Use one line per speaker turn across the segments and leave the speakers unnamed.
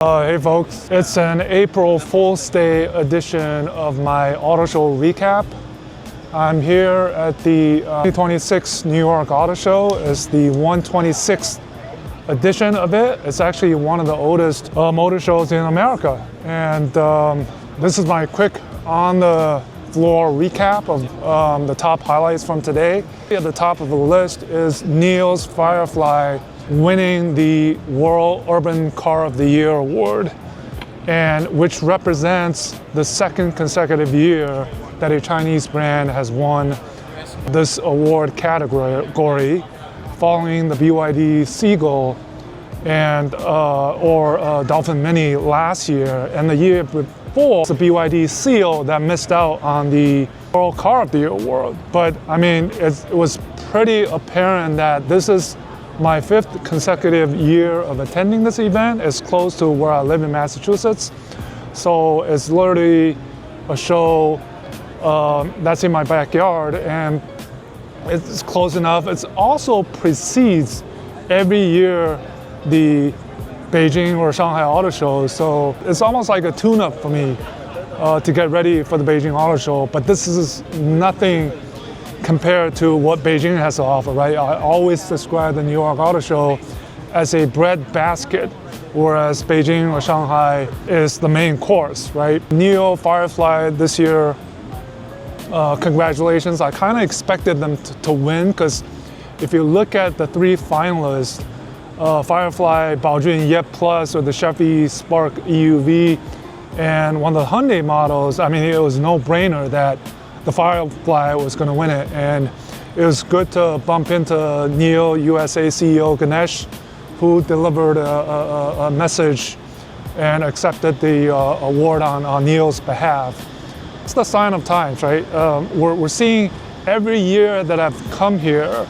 Hey folks, it's an April Fool's Day edition of my Auto Show recap. I'm here at the 2026 New York Auto Show. It's the 126th edition of it. It's actually one of the oldest motor shows in America. And this is my quick on the floor recap of the top highlights from today. At the top of the list is NIO's Firefly winning the World Urban Car of the Year award, and which represents the second consecutive year that a Chinese brand has won this award category, following the BYD Seagull and Dolphin Mini last year, and the year before the BYD Seal that missed out on the World Car of the Year award. But I mean, it was pretty apparent that this is my fifth consecutive year of attending this event. It's close to where I live in Massachusetts. So it's literally a show that's in my backyard, and it's close enough. It also precedes every year the Beijing or Shanghai Auto Show. So it's almost like a tune-up for me to get ready for the Beijing Auto Show. But this is nothing compared to what Beijing has to offer, right? I always describe the New York Auto Show as a bread basket, whereas Beijing or Shanghai is the main course, right? NIO Firefly this year, congratulations. I kind of expected them to win, because if you look at the three finalists, Firefly, Baojun Yep Plus, or the Chevy Spark EUV, and one of the Hyundai models, I mean, it was no-brainer that the Firefly was going to win it. And it was good to bump into NIO USA CEO Ganesh, who delivered a message and accepted the award on NIO's behalf. It's the sign of times, right? We're seeing every year that I've come here,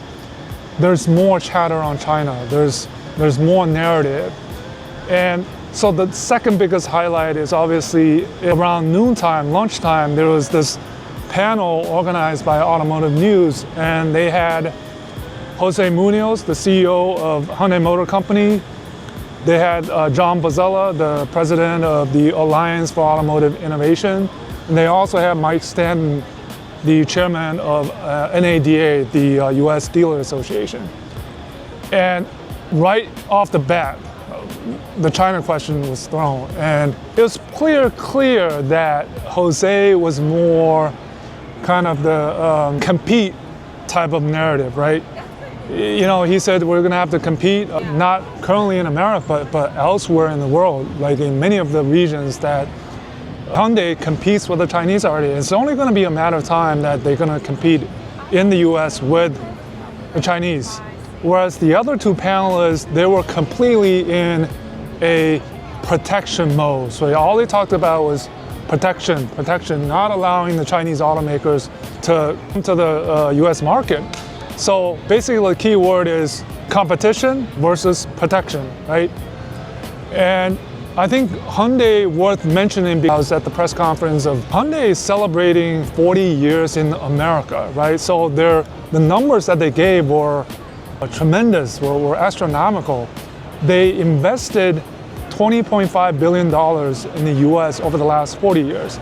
there's more chatter on China. There's more narrative. And so the second biggest highlight is obviously around noontime, lunchtime, there was this panel organized by Automotive News, and they had Jose Munoz, the CEO of Hyundai Motor Company. They had John Bozzella, the president of the Alliance for Automotive Innovation. And they also had Mike Stanton, the chairman of NADA, the US Dealer Association. And right off the bat, the China question was thrown. And it was clear that Jose was more kind of the compete type of narrative, right? You know, he said we're gonna have to compete, not currently in America, but elsewhere in the world, like in many of the regions that Hyundai competes with the Chinese already. It's only gonna be a matter of time that they're gonna compete in the US with the Chinese. Whereas the other two panelists, they were completely in a protection mode. So all they talked about was protection, not allowing the Chinese automakers to come to the US market. So basically the key word is competition versus protection, right? And I think Hyundai, worth mentioning, because I was at the press conference of Hyundai is celebrating 40 years in America, right? So the numbers that they gave were tremendous, were astronomical. They invested $20.5 billion in the US over the last 40 years.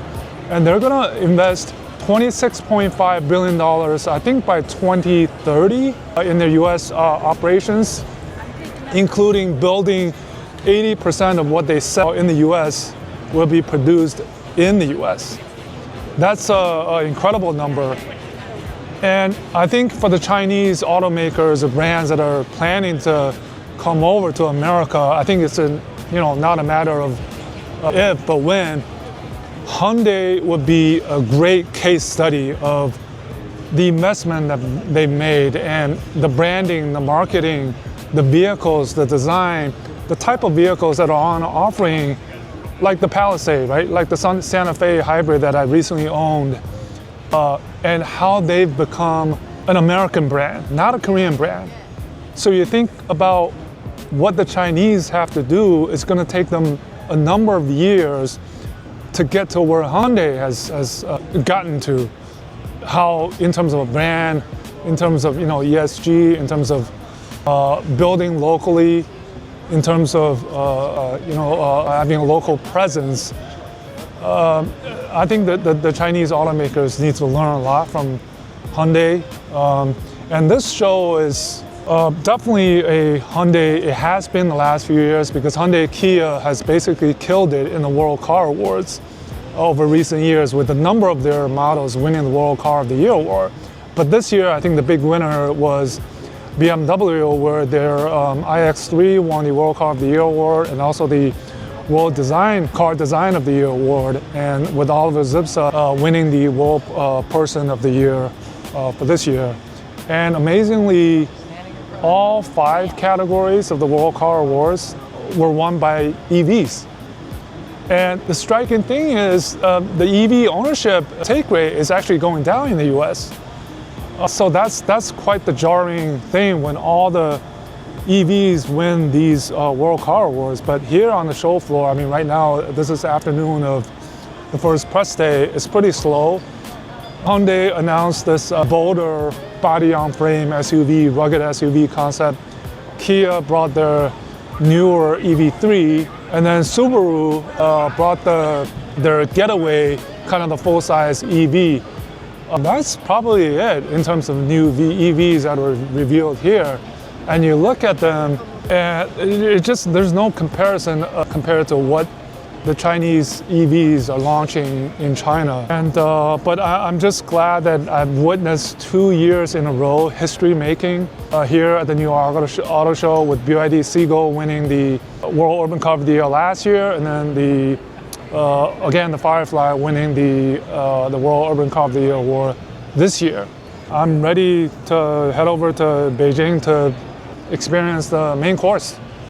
And they're gonna invest $26.5 billion, I think by 2030, in their US operations, including building 80% of what they sell in the US will be produced in the US. That's an incredible number. And I think for the Chinese automakers or brands that are planning to come over to America, I think it's not a matter of if, but when. Hyundai would be a great case study of the investment that they've made, and the branding, the marketing, the vehicles, the design, the type of vehicles that are on offering, like the Palisade, right? Like the Santa Fe hybrid that I recently owned, and how they've become an American brand, not a Korean brand. So you think about what the Chinese have to do, it's going to take them a number of years to get to where Hyundai has gotten to. How, in terms of a brand, in terms of ESG, in terms of building locally, in terms of having a local presence. I think that the Chinese automakers need to learn a lot from Hyundai. And this show is definitely a Hyundai. It has been the last few years because Hyundai Kia has basically killed it in the World Car Awards over recent years with a number of their models winning the World Car of the Year award. But this year, I think the big winner was BMW, where their iX3 won the World Car of the Year award and also the World Car Design of the Year award, and with Oliver Zipse winning the World Person of the Year for this year. And amazingly, all 5 categories of the World Car Awards were won by EVs. And the striking thing is the EV ownership take rate is actually going down in the US. So that's quite the jarring thing when all the EVs win these World Car Awards. But here on the show floor, I mean, right now, this is the afternoon of the first press day, it's pretty slow. Hyundai announced this bolder body-on-frame SUV, rugged SUV concept. Kia brought their newer EV3, and then Subaru brought their Getaway, kind of the full-size EV. That's probably it in terms of new EVs that were revealed here. And you look at them, and there's no comparison compared to what the Chinese EVs are launching in China. And but I'm just glad that I've witnessed 2 years in a row history making here at the NIO Auto Show, with BYD Seagull winning the World Urban Car of the Year last year, and then again the Firefly winning the World Urban Car of the Year award this year. I'm ready to head over to Beijing to experience the main course.